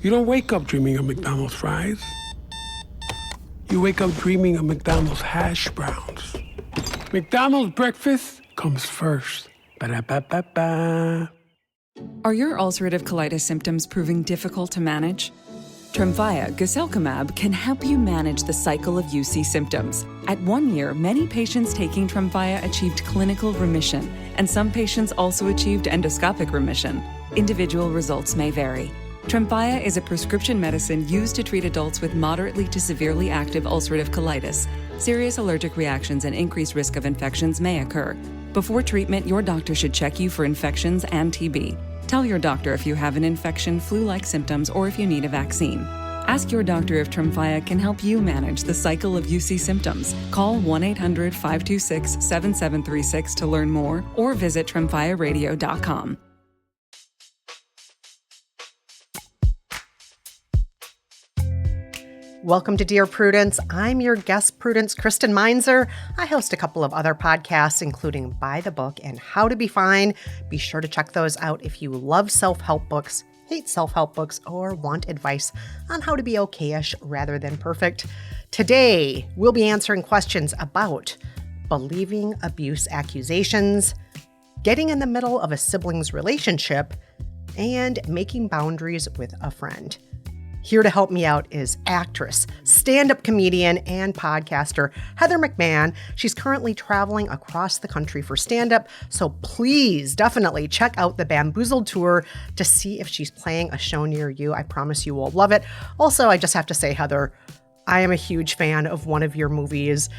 You don't wake up dreaming of McDonald's fries. You wake up dreaming of McDonald's hash browns. McDonald's breakfast comes first. Ba-da-ba-ba-ba. Are your ulcerative colitis symptoms proving difficult to manage? Tremfya guselkumab can help you manage the cycle of UC symptoms. At 1 year, many patients taking Tremfya achieved clinical remission, and some patients also achieved endoscopic remission. Individual results may vary. Tremfya is a prescription medicine used to treat adults with moderately to severely active ulcerative colitis. Serious allergic reactions and increased risk of infections may occur. Before treatment, your doctor should check you for infections and TB. Tell your doctor if you have an infection, flu-like symptoms, or if you need a vaccine. Ask your doctor if Tremfya can help you manage the cycle of UC symptoms. Call 1-800-526-7736 to learn more or visit tremfyaradio.com. Welcome to Dear Prudence. I'm your guest, Prudence Kristen Meinzer. I host a couple of other podcasts, including By the Book and How to Be Fine. Be sure to check those out if you love self-help books, hate self-help books, or want advice on how to be okay-ish rather than perfect. Today, we'll be answering questions about believing abuse accusations, getting in the middle of a sibling's relationship, and making boundaries with a friend. Here to help me out is actress, stand-up comedian, and podcaster Heather McMahan. She's currently traveling across the country for stand-up, so please definitely check out the Bamboozled Tour to see if she's playing a show near you. I promise you will love it. Also, I just have to say, Heather, I am a huge fan of one of your movies,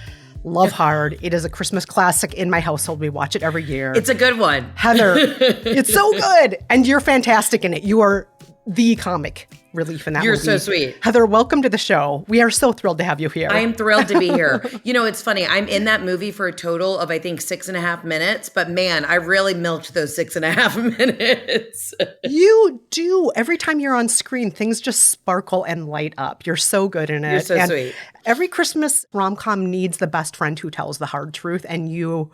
Love Hard. It is a Christmas classic in my household. We watch it every year. It's a good one. Heather, it's so good, and you're fantastic in it. You are the comic relief in that movie. You're so sweet. Heather, welcome to the show. We are so thrilled to have you here. I am thrilled to be here. You know, it's funny. I'm in that movie for a total of, I think, 6.5 minutes. But man, I really milked those 6.5 minutes. You do. Every time you're on screen, things just sparkle and light up. You're so good in it. You're so sweet. Every Christmas rom-com needs the best friend who tells the hard truth. And you,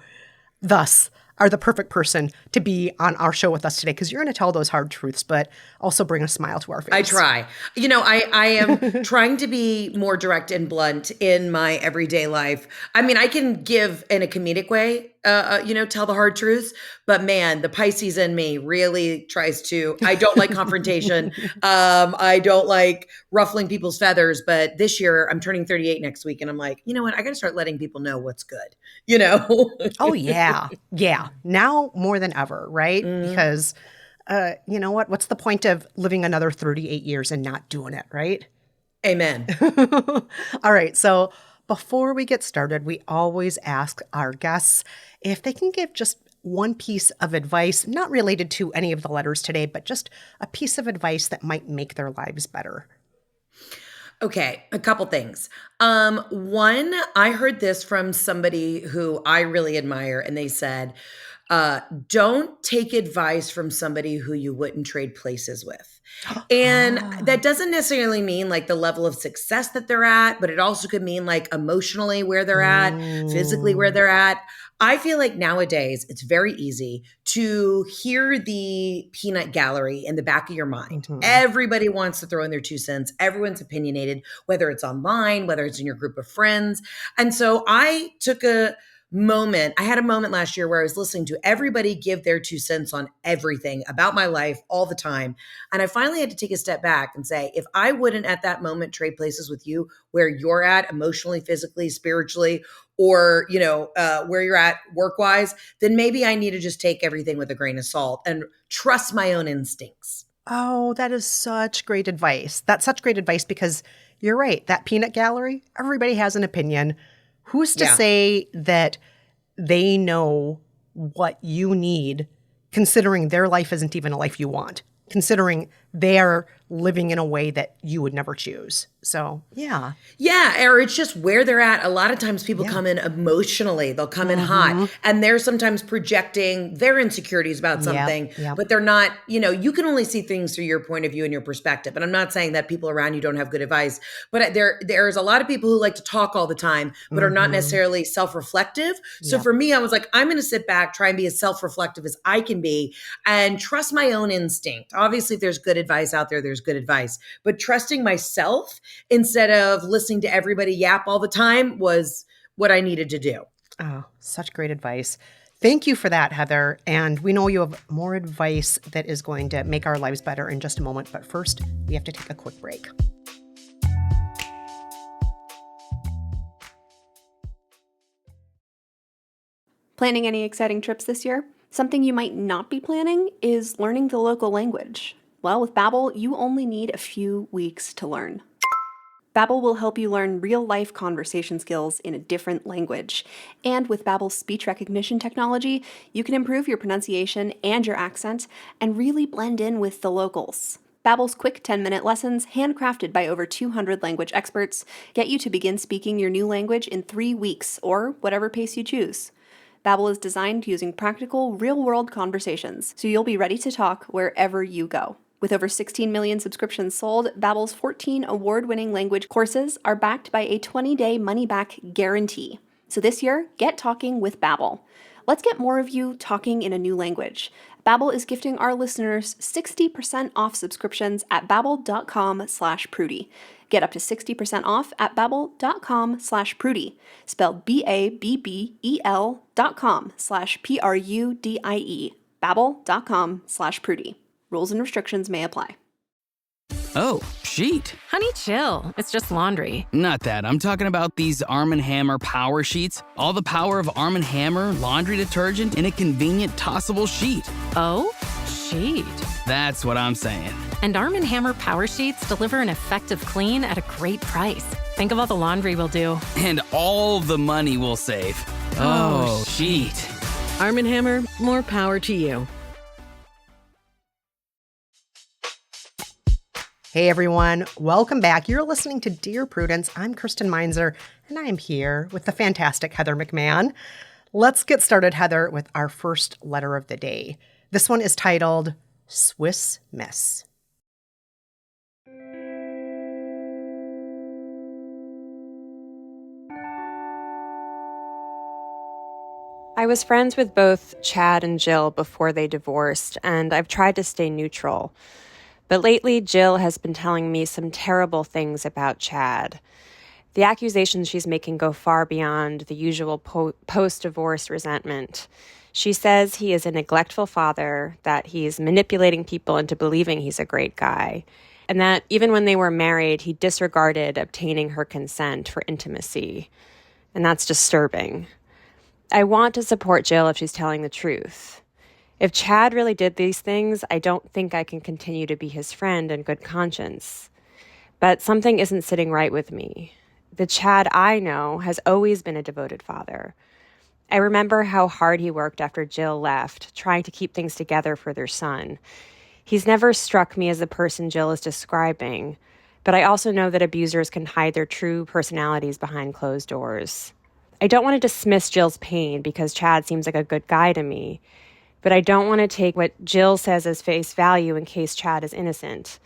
thus, are the perfect person to be on our show with us today, because you're going to tell those hard truths, but also bring a smile to our face. I try. You know, I am trying to be more direct and blunt in my everyday life. I mean, I can give in a comedic way, tell the hard truths, but man, the Pisces in me really tries to. I don't like confrontation. I don't like ruffling people's feathers, but this year I'm turning 38 next week, and I'm like, you know what? I got to start letting people know what's good, you know? Oh, yeah. Yeah. Now more than ever, right? Mm-hmm. Because, you know what? What's the point of living another 38 years and not doing it, right? Amen. All right. So before we get started, we always ask our guests if they can give just one piece of advice, not related to any of the letters today, but just a piece of advice that might make their lives better. Okay, a couple things. One, I heard this from somebody who I really admire, and they said, don't take advice from somebody who you wouldn't trade places with. And that doesn't necessarily mean like the level of success that they're at, but it also could mean like emotionally where they're at, physically where they're at. I feel like nowadays it's very easy to hear the peanut gallery in the back of your mind. Mm-hmm. Everybody wants to throw in their 2 cents. Everyone's opinionated, whether it's online, whether it's in your group of friends. And so I took a moment. I had a moment last year where I was listening to everybody give their 2 cents on everything about my life all the time. And I finally had to take a step back and say, if I wouldn't at that moment trade places with you where you're at emotionally, physically, spiritually, or, where you're at work-wise, then maybe I need to just take everything with a grain of salt and trust my own instincts. Oh, that is such great advice. That's such great advice, because you're right. That peanut gallery, everybody has an opinion. Who's to say that they know what you need, considering their life isn't even a life you want, considering they're living in a way that you would never choose? So, yeah. Yeah, or it's just where they're at. A lot of times people come in emotionally. They'll come in hot, and they're sometimes projecting their insecurities about something, but they're not, you can only see things through your point of view and your perspective. And I'm not saying that people around you don't have good advice, but there's a lot of people who like to talk all the time, but are not necessarily self-reflective. So for me, I was like, I'm going to sit back, try and be as self-reflective as I can be and trust my own instinct. Obviously, if there's good good advice out there, there's good advice. But trusting myself instead of listening to everybody yap all the time was what I needed to do. Oh, such great advice. Thank you for that, Heather. And we know you have more advice that is going to make our lives better in just a moment. But first, we have to take a quick break. Planning any exciting trips this year? Something you might not be planning is learning the local language. Well, with Babbel, you only need a few weeks to learn. Babbel will help you learn real-life conversation skills in a different language. And with Babbel's speech recognition technology, you can improve your pronunciation and your accent and really blend in with the locals. Babbel's quick 10-minute lessons, handcrafted by over 200 language experts, get you to begin speaking your new language in 3 weeks, or whatever pace you choose. Babbel is designed using practical, real-world conversations, so you'll be ready to talk wherever you go. With over 16 million subscriptions sold, Babbel's 14 award-winning language courses are backed by a 20-day money-back guarantee. So this year, get talking with Babbel. Let's get more of you talking in a new language. Babbel is gifting our listeners 60% off subscriptions at babbel.com/Prudie. Get up to 60% off at babbel.com/Prudie. Spelled BABBEL.com/PRUDIE. Babbel.com/Prudie. Rules and restrictions may apply. Oh, sheet. Honey, chill. It's just laundry. Not that. I'm talking about these Arm & Hammer Power Sheets. All the power of Arm & Hammer laundry detergent in a convenient tossable sheet. Oh, sheet. That's what I'm saying. And Arm & Hammer Power Sheets deliver an effective clean at a great price. Think of all the laundry we'll do. And all the money we'll save. Oh, sheet. Arm & Hammer, more power to you. Hey everyone, welcome back. You're listening to Dear Prudence. I'm Kristen Meinzer, and I'm here with the fantastic Heather McMahan. Let's get started, Heather, with our first letter of the day. This one is titled Swiss Miss. I was friends with both Chad and Jill before they divorced, and I've tried to stay neutral. But lately, Jill has been telling me some terrible things about Chad. The accusations she's making go far beyond the usual post-divorce resentment. She says he is a neglectful father, that he's manipulating people into believing he's a great guy, and that even when they were married, he disregarded obtaining her consent for intimacy. And that's disturbing. I want to support Jill if she's telling the truth. If Chad really did these things, I don't think I can continue to be his friend in good conscience. But something isn't sitting right with me. The Chad I know has always been a devoted father. I remember how hard he worked after Jill left, trying to keep things together for their son. He's never struck me as the person Jill is describing, but I also know that abusers can hide their true personalities behind closed doors. I don't want to dismiss Jill's pain because Chad seems like a good guy to me, but I don't want to take what Jill says as face value in case Chad is innocent.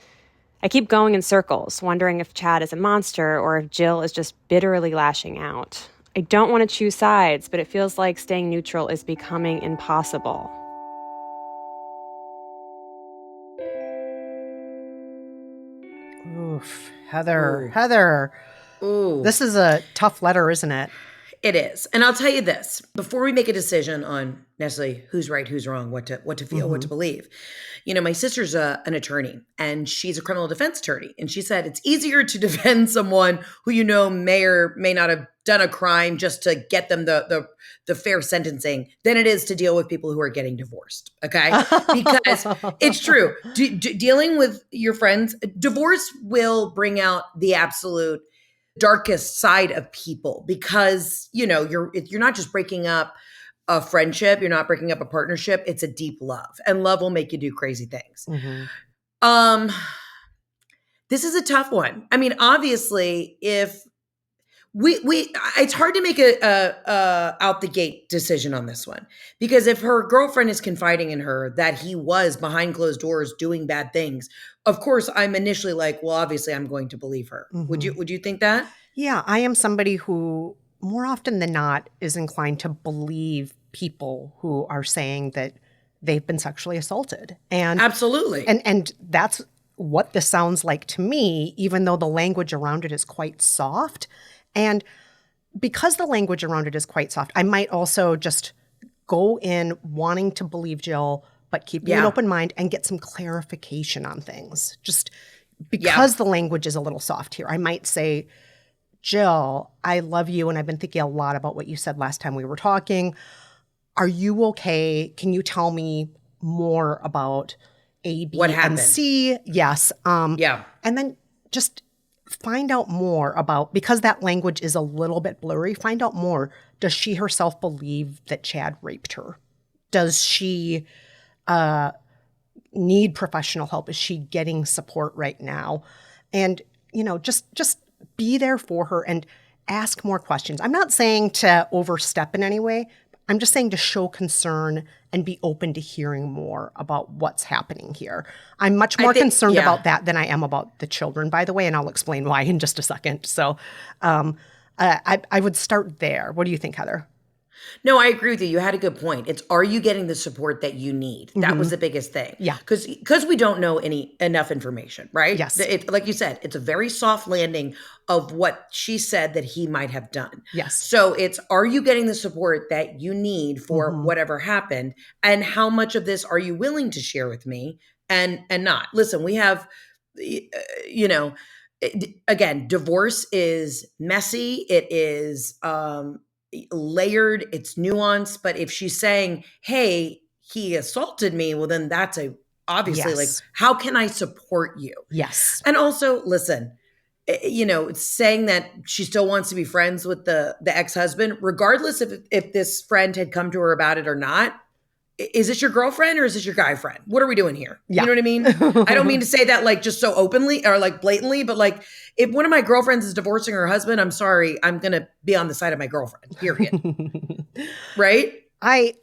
I keep going in circles, wondering if Chad is a monster or if Jill is just bitterly lashing out. I don't want to choose sides, but it feels like staying neutral is becoming impossible. Oof, Heather. Ooh. This is a tough letter, isn't it? It is. And I'll tell you this, before we make a decision on necessarily who's right, who's wrong, what to feel, what to believe. You know, my sister's an attorney, and she's a criminal defense attorney. And she said it's easier to defend someone who you know may or may not have done a crime just to get them the fair sentencing than it is to deal with people who are getting divorced. Okay? Because it's true. Dealing with your friends, divorce will bring out the absolute darkest side of people because, you know, you're not just breaking up a friendship, you're not breaking up a partnership, it's a deep love, and love will make you do crazy things. Mm-hmm. This is a tough one. I mean, obviously, if it's hard to make a out the gate decision on this one, because if her girlfriend is confiding in her that he was behind closed doors doing bad things, of course I'm initially like, well, obviously I'm going to believe her. Mm-hmm. Would you think that? Yeah, I am somebody who more often than not is inclined to believe people who are saying that they've been sexually assaulted. And absolutely. And that's what this sounds like to me, even though the language around it is quite soft. And because the language around it is quite soft, I might also just go in wanting to believe Jill, but keeping an open mind and get some clarification on things. Just because the language is a little soft here, I might say, Jill, I love you, and I've been thinking a lot about what you said last time we were talking. Are you okay? Can you tell me more about A, B, and C? Yes. And then just find out more about, because that language is a little bit blurry, find out more. Does she herself believe that Chad raped her? Does she need professional help? Is she getting support right now? And, just be there for her and ask more questions. I'm not saying to overstep in any way. I'm just saying to show concern and be open to hearing more about what's happening here. I'm much more concerned about that than I am about the children, by the way, and I'll explain why in just a second. So I would start there. What do you think, Heather? No, I agree with you. You had a good point. It's, are you getting the support that you need? That was the biggest thing. Yeah. Because we don't know enough information, right? Yes. Like you said, it's a very soft landing of what she said that he might have done. Yes. So it's, are you getting the support that you need for whatever happened? And how much of this are you willing to share with me and not? Listen, we have, again, divorce is messy. It is layered, it's nuanced. But if she's saying, hey, he assaulted me, well, then that's obviously like, how can I support you? Yes. And also, listen, it's saying that she still wants to be friends with the ex-husband, regardless if this friend had come to her about it or not. Is this your girlfriend or is this your guy friend? What are we doing here? Yeah. You know what I mean? I don't mean to say that like just so openly or like blatantly, but like if one of my girlfriends is divorcing her husband, I'm sorry, I'm going to be on the side of my girlfriend, period. Right?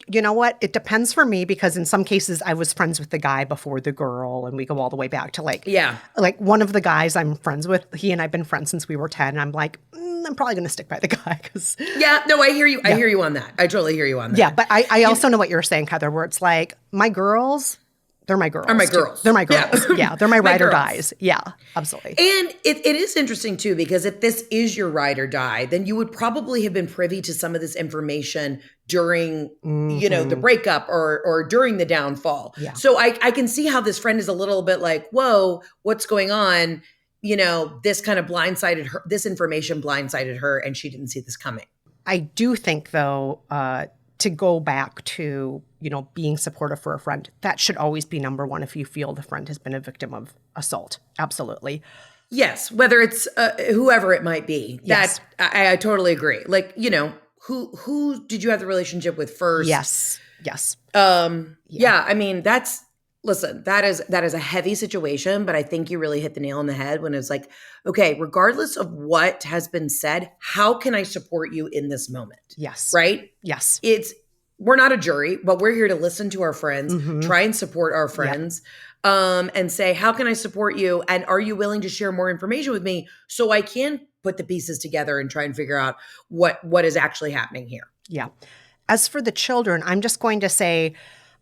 You know what? It depends for me, because in some cases I was friends with the guy before the girl, and we go all the way back to like one of the guys I'm friends with, he and I've been friends since we were 10. And I'm like, I'm probably going to stick by the guy because. Yeah, no, I hear you. I hear you on that. I totally hear you on that. Yeah, but I also know what you're saying, Heather, where it's like, my girls, they're my girls. Are my girls. They're my girls. Yeah, they're my ride or girls. dies. Yeah, absolutely. And it is interesting too, because if this is your ride or die, then you would probably have been privy to some of this information during, the breakup or during the downfall. Yeah. So I can see how this friend is a little bit like, whoa, what's going on? This kind of blindsided her, this information blindsided her, and she didn't see this coming. I do think, though, to go back to, being supportive for a friend, that should always be number one if you feel the friend has been a victim of assault. Absolutely. Yes, whether it's whoever it might be. Yes. That I totally agree. Like, who did you have the relationship with first? Yes. Yeah, I mean, listen, that is a heavy situation, but I think you really hit the nail on the head when it's like, okay, regardless of what has been said, how can I support you in this moment? Yes. Right? Yes. We're not a jury, but we're here to listen to our friends, try and support our friends, and say, how can I support you? And are you willing to share more information with me so I can put the pieces together and try and figure out what is actually happening here? Yeah. As for the children, I'm just going to say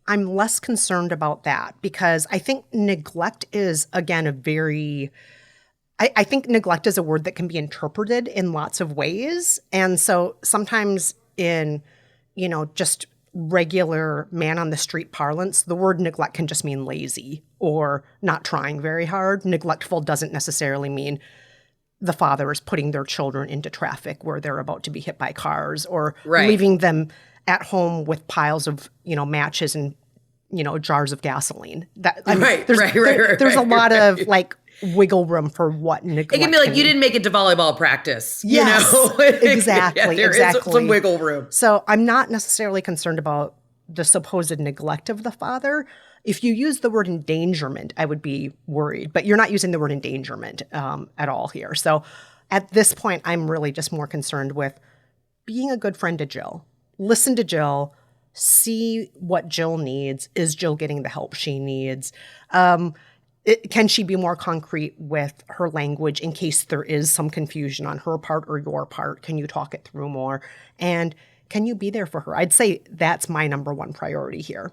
I'm less concerned about that, because I think neglect is, again, I think neglect is a word that can be interpreted in lots of ways. And so sometimes in, just regular man on the street parlance, the word neglect can just mean lazy or not trying very hard. Neglectful doesn't necessarily mean the father is putting their children into traffic where they're about to be hit by cars, or leaving them at home with piles of, matches and, jars of gasoline. There's a lot of like wiggle room for what neglect. It can be like, you didn't make it to volleyball practice. Yes, exactly. There is some wiggle room. So I'm not necessarily concerned about the supposed neglect of the father. If you use the word endangerment, I would be worried, but you're not using the word endangerment at all here. So at this point, I'm really just more concerned with being a good friend to Jill. Listen to Jill, see what Jill needs. Is Jill getting the help she needs? Can she be more concrete with her language in case there is some confusion on her part or your part? Can you talk it through more? And can you be there for her? I'd say that's my number one priority here.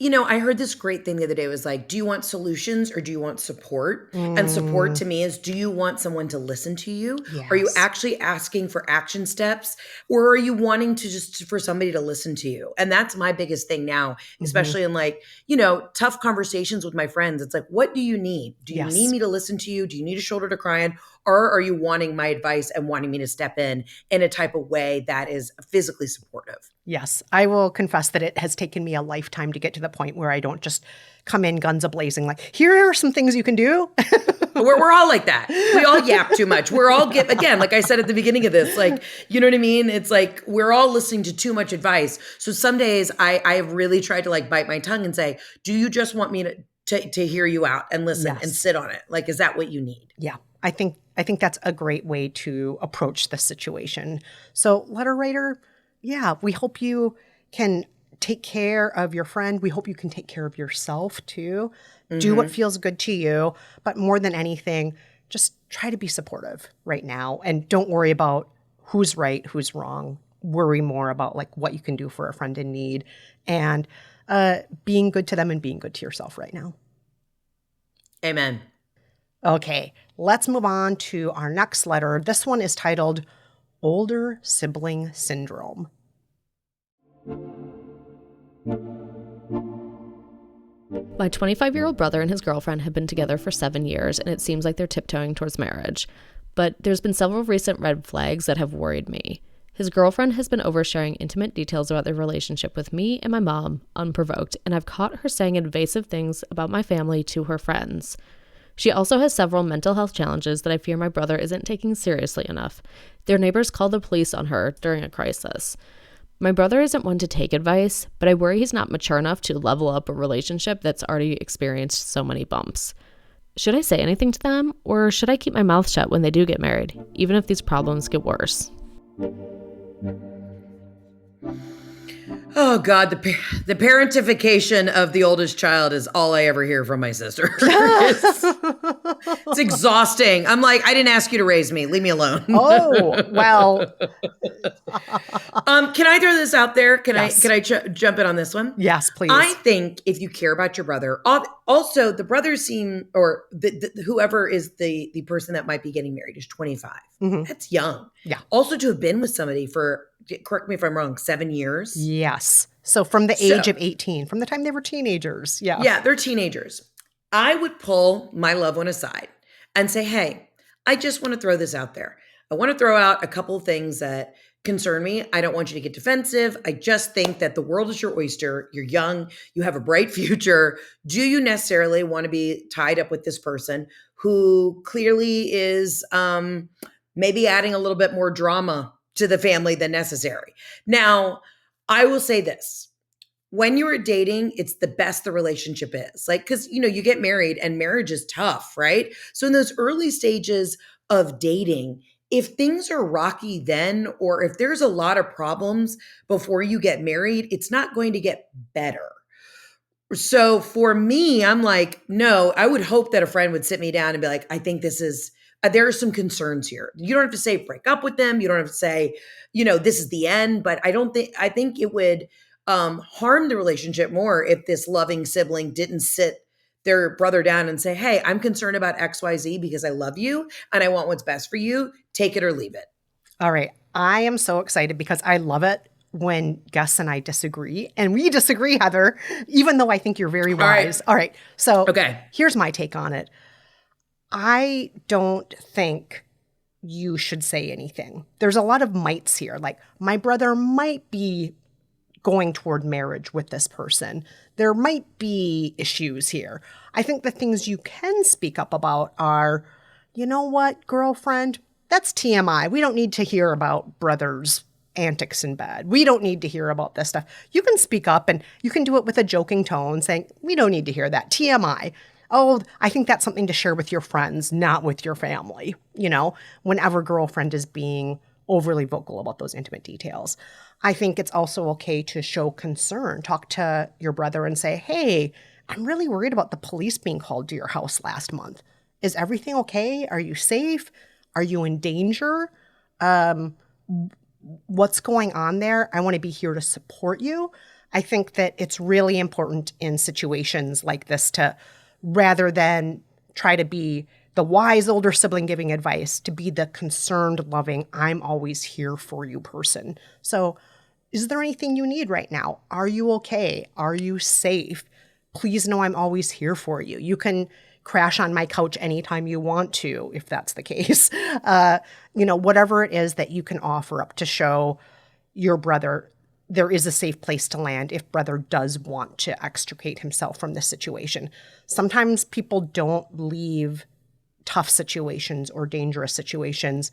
I heard this great thing the other day. It was like, do you want solutions or do you want support? And support to me is, do you want someone to listen to you? Yes. Are you actually asking for action steps, or are you wanting to just for somebody to listen to you? And that's my biggest thing now, especially in like, tough conversations with my friends. It's like, what do you need? Do you need me to listen to you? Do you need a shoulder to cry on? Or are you wanting my advice and wanting me to step in a type of way that is physically supportive? Yes, I will confess that it has taken me a lifetime to get to the point where I don't just come in guns a-blazing like, here are some things you can do. We're all like that. We all yap too much. We're all, again, like I said at the beginning of this, like, you know what I mean? It's like we're all listening to too much advice. So some days I have really tried to like bite my tongue and say, do you just want me to hear you out and listen and sit on it? Like, is that what you need? Yeah, I think that's a great way to approach the situation. So letter writer, yeah, we hope you can take care of your friend. We hope you can take care of yourself too. Do what feels good to you. But more than anything, just try to be supportive right now. And don't worry about who's right, who's wrong. Worry more about like what you can do for a friend in need and being good to them and being good to yourself right now. Amen. Okay, let's move on to our next letter. This one is titled Older Sibling Syndrome. My 25-year-old brother and his girlfriend have been together for 7 years, and it seems like they're tiptoeing towards marriage. But there's been several recent red flags that have worried me. His girlfriend has been oversharing intimate details about their relationship with me and my mom, unprovoked, and I've caught her saying invasive things about my family to her friends. She also has several mental health challenges that I fear my brother isn't taking seriously enough. Their neighbors called the police on her during a crisis. My brother isn't one to take advice, but I worry he's not mature enough to level up a relationship that's already experienced so many bumps. Should I say anything to them, or should I keep my mouth shut when they do get married, even if these problems get worse? Oh God, the parentification of the oldest child is all I ever hear from my sister. It's exhausting. I'm like, I didn't ask you to raise me. Leave me alone. Oh, well. Can I throw this out there? Can I jump in on this one? Yes, please. I think if you care about your brother, also the brothers seem, or whoever is the person that might be getting married is 25. That's young. Yeah. Also to have been with somebody for, correct me if I'm wrong, 7 years. Yes. So from the age of 18, from the time they were teenagers. Yeah. Yeah, they're teenagers. I would pull my loved one aside and say, hey, I just want to throw this out there. I want to throw out a couple of things that concern me. I don't want you to get defensive. I just think that the world is your oyster. You're young. You have a bright future. Do you necessarily want to be tied up with this person who clearly is maybe adding a little bit more drama to the family than necessary? Now, I will say this. When you are dating, it's the best the relationship is. Like, because, you get married and marriage is tough, right? So in those early stages of dating, if things are rocky then, or if there's a lot of problems before you get married, it's not going to get better. So for me, I'm like, no, I would hope that a friend would sit me down and be like, I think there are some concerns here. You don't have to say break up with them. You don't have to say, this is the end, but I think it would harm the relationship more if this loving sibling didn't sit their brother down and say, hey, I'm concerned about XYZ because I love you and I want what's best for you. Take it or leave it. All right. I am so excited because I love it when guests and I disagree. And we disagree, Heather, even though I think you're very wise. All right. So here's my take on it. I don't think you should say anything. There's a lot of mights here. Like, my brother might be going toward marriage with this person. There might be issues here. I think the things you can speak up about are, you know what, girlfriend, that's TMI. We don't need to hear about brothers' antics in bed. We don't need to hear about this stuff. You can speak up and you can do it with a joking tone saying, we don't need to hear that. TMI. Oh, I think that's something to share with your friends, not with your family, whenever girlfriend is being overly vocal about those intimate details. I think it's also okay to show concern. Talk to your brother and say, hey, I'm really worried about the police being called to your house last month. Is everything okay? Are you safe? Are you in danger? What's going on there? I want to be here to support you. I think that it's really important in situations like this to, rather than try to be the wise older sibling giving advice, to be the concerned, loving, I'm always here for you person. So is there anything you need right now? Are you okay? Are you safe? Please know I'm always here for you. You can crash on my couch anytime you want to, if that's the case. Whatever it is that you can offer up to show your brother there is a safe place to land if brother does want to extricate himself from this situation. Sometimes people don't leave tough situations or dangerous situations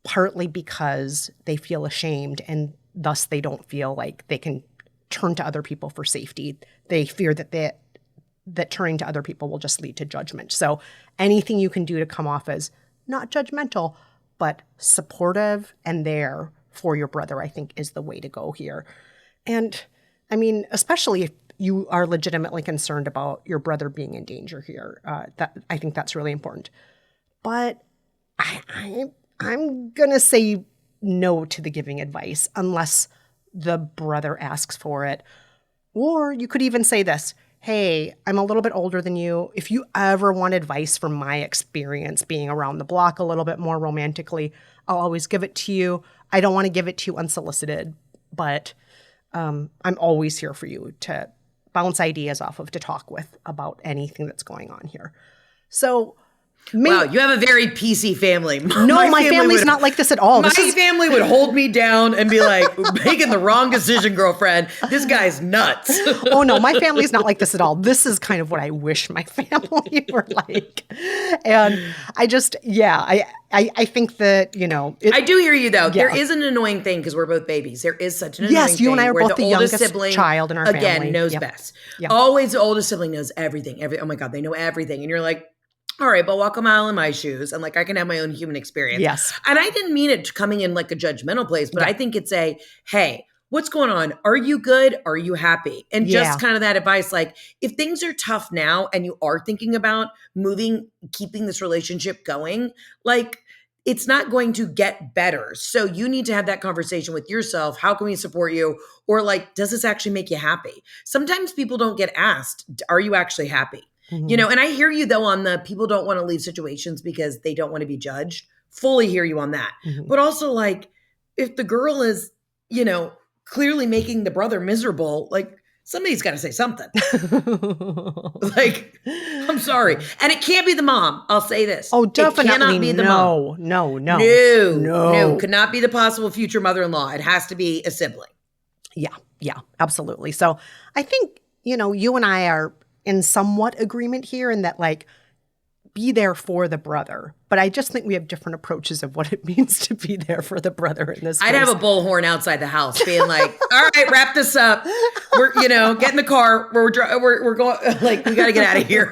partly because they feel ashamed and thus they don't feel like they can turn to other people for safety. They fear that turning to other people will just lead to judgment. So anything you can do to come off as not judgmental, but supportive and there for your brother, I think is the way to go here. And I mean, especially if you are legitimately concerned about your brother being in danger here, I think that's really important. But I'm going to say no to the giving advice unless the brother asks for it. Or you could even say this, hey, I'm a little bit older than you. If you ever want advice from my experience being around the block a little bit more romantically, I'll always give it to you. I don't want to give it to you unsolicited, but I'm always here for you to bounce ideas off of, to talk with about anything that's going on here. So wow, you have a very PC family. No, my family's not like this at all. My family would hold me down and be like, making the wrong decision, girlfriend. This guy's nuts. Oh, no, my family's not like this at all. This is kind of what I wish my family were like. And I just, I think that, I do hear you, though. Yeah. There is an annoying thing because we're both babies. There is such an annoying thing. Yes, you and I are where both the oldest youngest sibling, child in our family. Again, knows best. Yep. Always the oldest sibling knows everything. Oh, my God, they know everything. And you're like, all right, but walk a mile in my shoes and like I can have my own human experience. Yes. And I didn't mean it coming in like a judgmental place, but I think it's hey, what's going on? Are you good? Are you happy? And just kind of that advice, like if things are tough now and you are thinking about moving, keeping this relationship going, like it's not going to get better. So you need to have that conversation with yourself. How can we support you? Or like, does this actually make you happy? Sometimes people don't get asked, are you actually happy? Mm-hmm. And I hear you though on the people don't want to leave situations because they don't want to be judged. Fully hear you on that. Mm-hmm. But also like if the girl is, clearly making the brother miserable, like somebody's got to say something. Like, I'm sorry. And it can't be the mom. I'll say this. Oh, definitely. It cannot be the mom. No. Could not be the possible future mother-in-law. It has to be a sibling. Yeah, absolutely. So I think, you and I are in somewhat agreement here in that like be there for the brother. But I just think we have different approaches of what it means to be there for the brother in this case. I'd have a bullhorn outside the house being like, all right, wrap this up. We're, get in the car. We're going, like, we got to get out of here.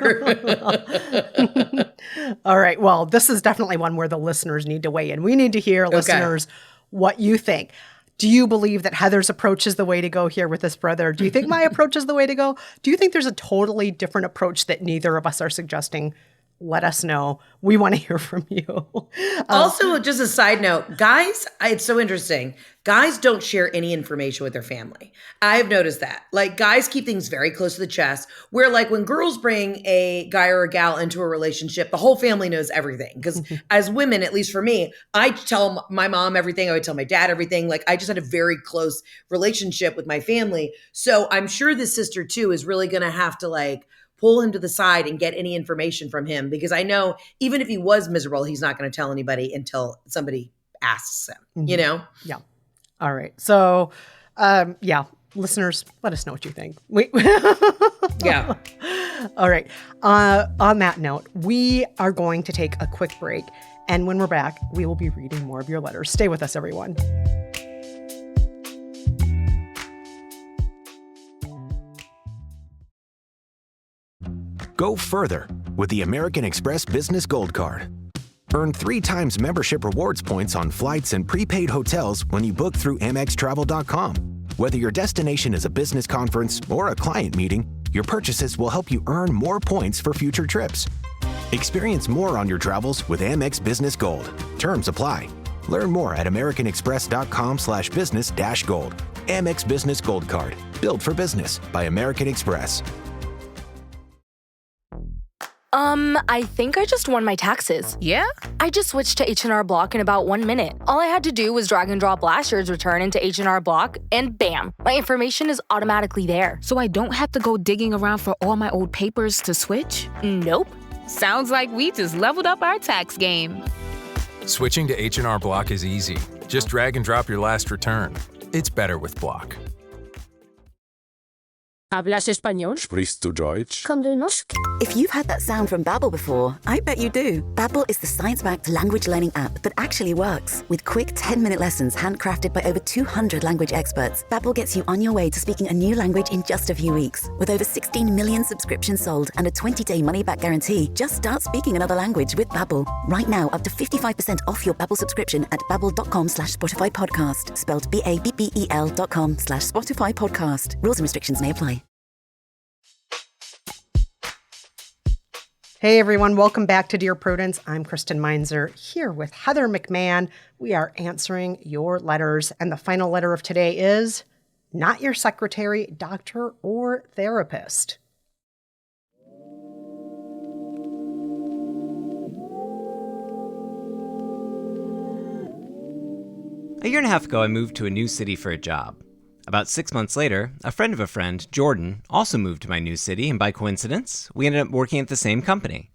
All right. Well, this is definitely one where the listeners need to weigh in. We need to hear, listeners, what you think. Do you believe that Heather's approach is the way to go here with this brother? Do you think my approach is the way to go? Do you think there's a totally different approach that neither of us are suggesting? Let us know. We want to hear from you. Also, just a side note, guys, it's so interesting. Guys don't share any information with their family. I've noticed that. Like guys keep things very close to the chest, where like when girls bring a guy or a gal into a relationship, the whole family knows everything. Because as women, at least for me, I tell my mom everything. I would tell my dad everything. Like I just had a very close relationship with my family. So I'm sure this sister too is really going to have to like pull him to the side and get any information from him, because I know even if he was miserable, he's not going to tell anybody until somebody asks him, Yeah. All right. So, listeners, let us know what you think. Yeah. All right. On that note, we are going to take a quick break. And when we're back, we will be reading more of your letters. Stay with us, everyone. Go further with the American Express Business Gold Card. Earn 3 times membership rewards points on flights and prepaid hotels when you book through AmexTravel.com. Whether your destination is a business conference or a client meeting, your purchases will help you earn more points for future trips. Experience more on your travels with Amex Business Gold. Terms apply. Learn more at americanexpress.com/business-gold. Amex Business Gold Card. Built for business by American Express. I think I just won my taxes. Yeah? I just switched to H&R Block in about 1 minute. All I had to do was drag and drop last year's return into H&R Block, and bam, my information is automatically there. So I don't have to go digging around for all my old papers to switch? Nope. Sounds like we just leveled up our tax game. Switching to H&R Block is easy. Just drag and drop your last return. It's better with Block. ¿Hablas español? Sprichst du Deutsch? Kann du Norsk? If you've heard that sound from Babbel before, I bet you do. Babbel is the science-backed language learning app that actually works. With quick 10-minute lessons handcrafted by over 200 language experts, Babbel gets you on your way to speaking a new language in just a few weeks. With over 16 million subscriptions sold and a 20-day money-back guarantee, just start speaking another language with Babbel. Right now, up to 55% off your Babbel subscription at babbel.com/Spotify podcast. Spelled BABBEL.com/Spotify podcast. Rules and restrictions may apply. Hey everyone, welcome back to Dear Prudence. I'm Kristen Meinzer here with Heather McMahan. We are answering your letters, and the final letter of today is not your secretary, doctor, or therapist. A year and a half ago, I moved to a new city for a job. About 6 months later, a friend of a friend, Jordan, also moved to my new city, and by coincidence, we ended up working at the same company.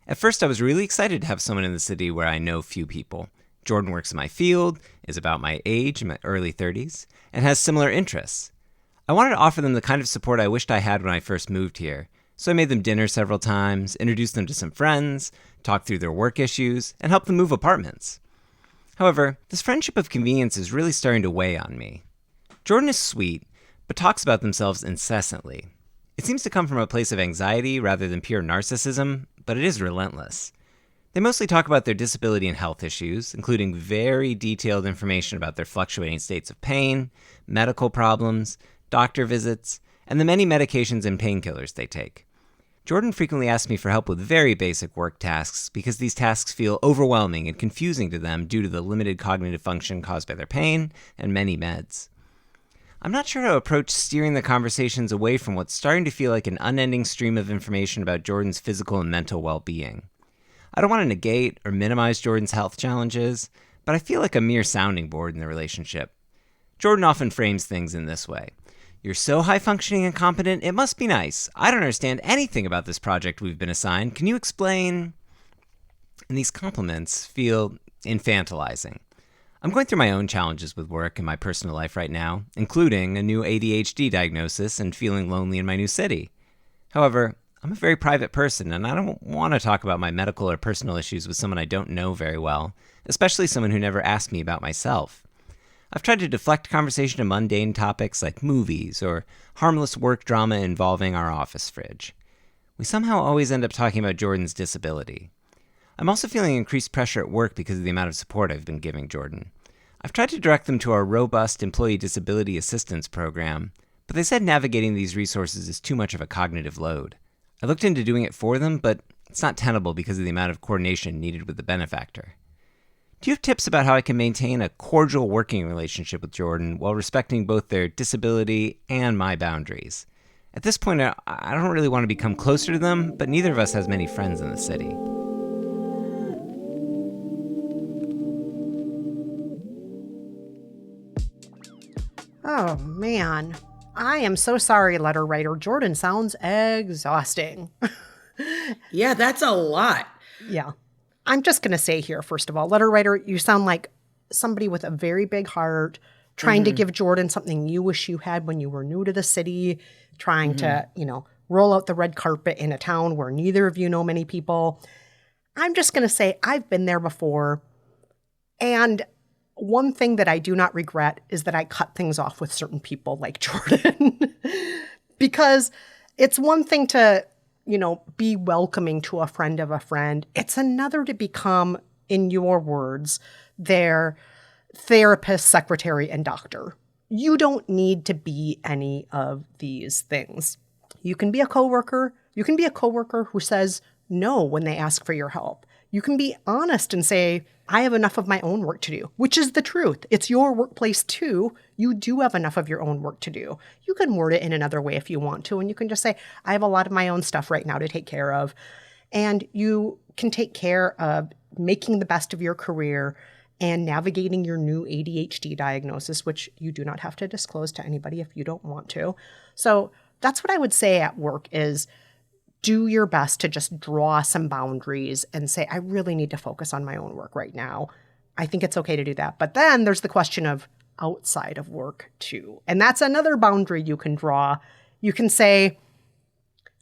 At first, I was really excited to have someone in the city where I know few people. Jordan works in my field, is about my age, in my early 30s, and has similar interests. I wanted to offer them the kind of support I wished I had when I first moved here, so I made them dinner several times, introduced them to some friends, talked through their work issues, and helped them move apartments. However, this friendship of convenience is really starting to weigh on me. Jordan is sweet, but talks about themselves incessantly. It seems to come from a place of anxiety rather than pure narcissism, but it is relentless. They mostly talk about their disability and health issues, including very detailed information about their fluctuating states of pain, medical problems, doctor visits, and the many medications and painkillers they take. Jordan frequently asks me for help with very basic work tasks because these tasks feel overwhelming and confusing to them due to the limited cognitive function caused by their pain and many meds. I'm not sure how to approach steering the conversations away from what's starting to feel like an unending stream of information about Jordan's physical and mental well-being. I don't want to negate or minimize Jordan's health challenges, but I feel like a mere sounding board in the relationship. Jordan often frames things in this way. You're so high-functioning and competent, it must be nice. I don't understand anything about this project we've been assigned. Can you explain? And these compliments feel infantilizing. I'm going through my own challenges with work and my personal life right now, including a new ADHD diagnosis and feeling lonely in my new city. However, I'm a very private person, and I don't want to talk about my medical or personal issues with someone I don't know very well, especially someone who never asked me about myself. I've tried to deflect conversation to mundane topics like movies or harmless work drama involving our office fridge. We somehow always end up talking about Jordan's disability. I'm also feeling increased pressure at work because of the amount of support I've been giving Jordan. I've tried to direct them to our robust employee disability assistance program, but they said navigating these resources is too much of a cognitive load. I looked into doing it for them, but it's not tenable because of the amount of coordination needed with the benefactor. Do you have tips about how I can maintain a cordial working relationship with Jordan while respecting both their disability and my boundaries? At this point, I don't really want to become closer to them, but neither of us has many friends in the city. Oh, man. I am so sorry, letter writer. Jordan sounds exhausting. Yeah, that's a lot. Yeah. I'm just going to say here, first of all, letter writer, you sound like somebody with a very big heart, trying to give Jordan something you wish you had when you were new to the city, trying to, roll out the red carpet in a town where neither of you know many people. I'm just going to say I've been there before. And one thing that I do not regret is that I cut things off with certain people like Jordan. Because it's one thing to, be welcoming to a friend of a friend. It's another to become, in your words, their therapist, secretary, and doctor. You don't need to be any of these things. You can be a coworker. You can be a coworker who says no when they ask for your help. You can be honest and say, I have enough of my own work to do, which is the truth. It's your workplace too. You do have enough of your own work to do. You can word it in another way if you want to, and you can just say, I have a lot of my own stuff right now to take care of. And you can take care of making the best of your career and navigating your new ADHD diagnosis, which you do not have to disclose to anybody if you don't want to. So that's what I would say at work is do your best to just draw some boundaries and say, I really need to focus on my own work right now. I think it's okay to do that. But then there's the question of outside of work too. And that's another boundary you can draw. You can say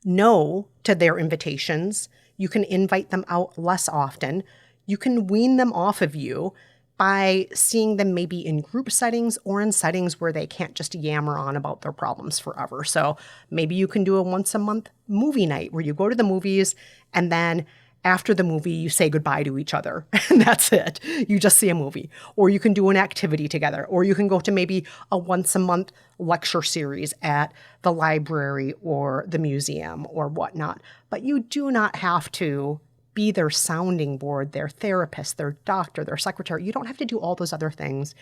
no to their invitations. You can invite them out less often. You can wean them off of you by seeing them maybe in group settings or in settings where they can't just yammer on about their problems forever. So maybe you can do a once a month movie night where you go to the movies and then after the movie you say goodbye to each other and that's it. You just see a movie. Or you can do an activity together. Or you can go to maybe a once a month lecture series at the library or the museum or whatnot. But you do not have to be their sounding board, their therapist, their doctor, their secretary. You don't have to do all those other things.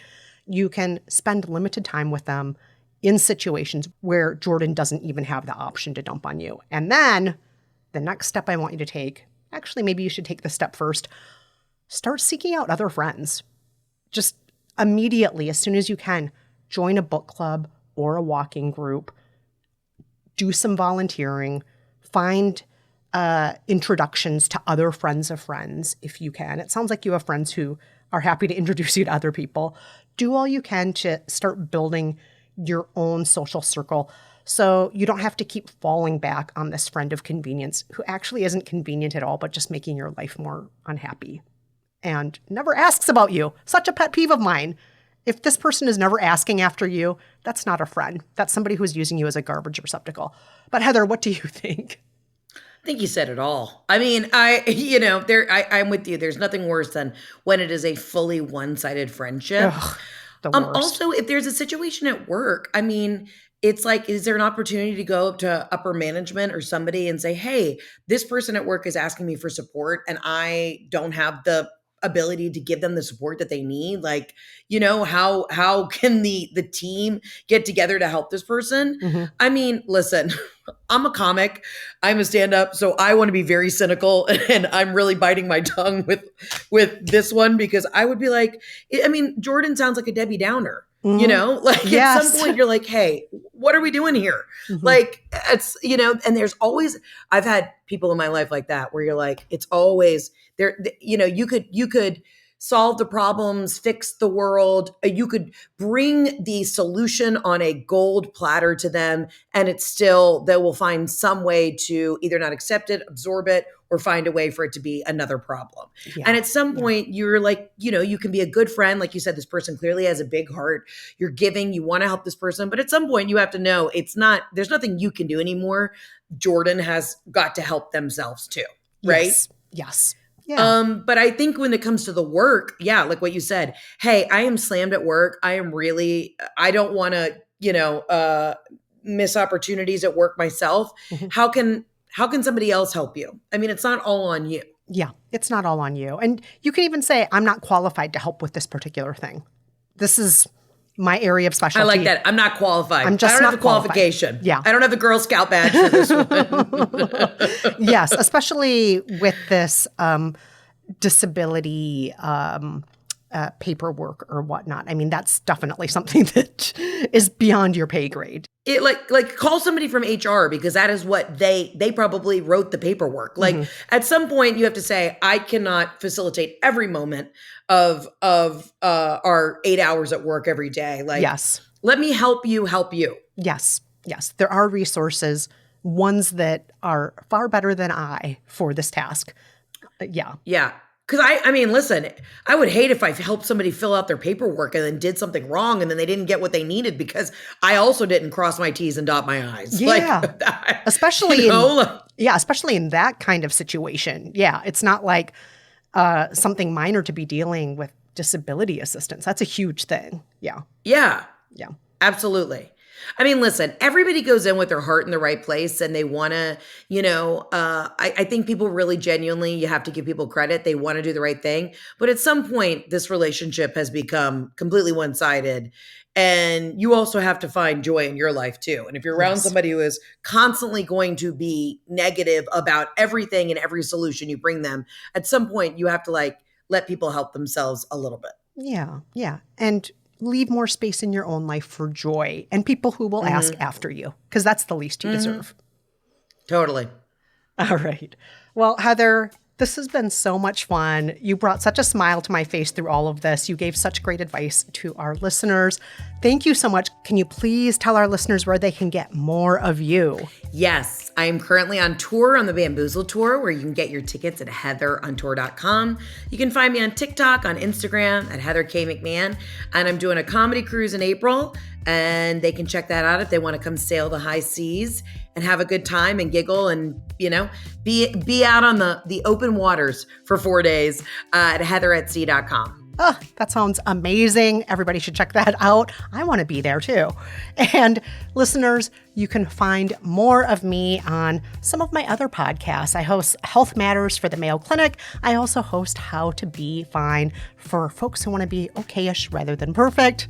You can spend limited time with them in situations where Jordan doesn't even have the option to dump on you. And then the next step I want you to take, actually, maybe you should take this step first, start seeking out other friends. Just immediately, as soon as you can, join a book club or a walking group, do some volunteering, find introductions to other friends of friends if you can. It sounds like you have friends who are happy to introduce you to other people. Do all you can to start building your own social circle so you don't have to keep falling back on this friend of convenience who actually isn't convenient at all, but just making your life more unhappy and never asks about you. Such a pet peeve of mine. If this person is never asking after you, that's not a friend. That's somebody who's using you as a garbage receptacle. But Heather, what do you think? I think you said it all. I mean, I'm with you. There's nothing worse than when it is a fully one-sided friendship. Ugh, the worst. Also, if there's a situation at work, I mean, it's like, is there an opportunity to go up to upper management or somebody and say, hey, this person at work is asking me for support and I don't have the ability to give them the support that they need? Like, how can the team get together to help this person? Mm-hmm. I mean, listen, I'm a comic, I'm a stand-up, so I want to be very cynical, and I'm really biting my tongue with this one because I would be like, I mean, Jordan sounds like a Debbie Downer. Mm-hmm. Like yes. At some point you're like, hey, what are we doing here? Mm-hmm. Like it's, and there's always, I've had people in my life like that where you're like, it's always there, you could solve the problems, fix the world. You could bring the solution on a gold platter to them and it's still, they will find some way to either not accept it, absorb it, or find a way for it to be another problem. Yeah. And at some point you're like, you can be a good friend. Like you said, this person clearly has a big heart. You're giving, you want to help this person. But at some point you have to know there's nothing you can do anymore. Jordan has got to help themselves too. Right? Yes. Yeah. But I think when it comes to the work, like what you said, hey, I am slammed at work. I don't want to, miss opportunities at work myself. Mm-hmm. How can somebody else help you? I mean, it's not all on you. Yeah, it's not all on you. And you can even say, I'm not qualified to help with this particular thing. This is my area of specialty. I like that. I'm not qualified. I'm just I don't not have the qualification. Yeah. I don't have the Girl Scout badge for this one. Yes, especially with this disability paperwork or whatnot. I mean, that's definitely something that is beyond your pay grade. It like call somebody from HR because that is what they probably wrote the paperwork. Like at some point you have to say, I cannot facilitate every moment of our 8 hours at work every day. Like, yes, let me help you. Yes. There are resources, ones that are far better than I for this task. Yeah. Because I mean, listen, I would hate if I helped somebody fill out their paperwork and then did something wrong and then they didn't get what they needed because I also didn't cross my T's and dot my I's. Yeah, especially especially in that kind of situation. Yeah, it's not like something minor to be dealing with disability assistance. That's a huge thing. Yeah. Yeah, absolutely. I mean, listen, everybody goes in with their heart in the right place and they want to, I think people really genuinely, you have to give people credit. They want to do the right thing. But at some point, this relationship has become completely one-sided. And you also have to find joy in your life too. And if you're around somebody who is constantly going to be negative about everything and every solution you bring them, at some point you have to let people help themselves a little bit. Yeah. And leave more space in your own life for joy and people who will ask after you, because that's the least you deserve. Totally. All right. Well, Heather, this has been so much fun. You brought such a smile to my face through all of this. You gave such great advice to our listeners. Thank you so much. Can you please tell our listeners where they can get more of you? Yes, I am currently on tour on the Bamboozle Tour, where you can get your tickets at heatherontour.com. You can find me on TikTok, on Instagram at Heather K. McMahan. And I'm doing a comedy cruise in April, and they can check that out if they want to come sail the high seas and have a good time and giggle and, be out on the open waters for 4 days at heatheratSea.com. Oh, that sounds amazing. Everybody should check that out. I want to be there too. And listeners, you can find more of me on some of my other podcasts. I host Health Matters for the Mayo Clinic. I also host How to Be Fine for folks who want to be okay-ish rather than perfect.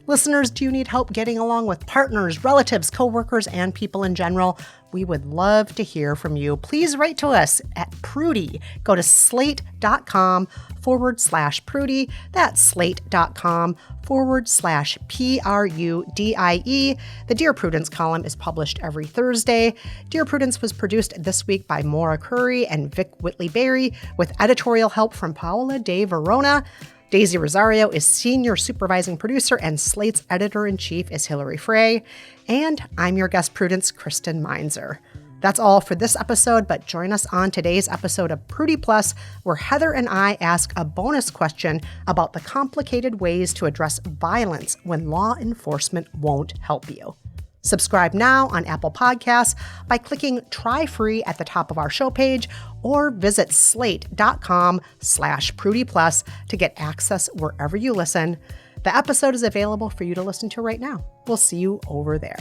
Listeners, do you need help getting along with partners, relatives, coworkers, and people in general? We would love to hear from you. Please write to us at Prudie. Go to slate.com/Prudie. That's slate.com/PRUDIE. The Dear Prudence column is published every Thursday. Dear Prudence was produced this week by Maura Currie and Vic Whitley-Berry with editorial help from Paola De Verona. Daisy Rosario is senior supervising producer, and Slate's editor-in-chief is Hillary Frey. And I'm your guest, Prudence Kristen Meinzer. That's all for this episode, but join us on today's episode of Prudie Plus, where Heather and I ask a bonus question about the complicated ways to address violence when law enforcement won't help you. Subscribe now on Apple Podcasts by clicking Try Free at the top of our show page, or visit slate.com/Prudie Plus to get access wherever you listen. The episode is available for you to listen to right now. We'll see you over there.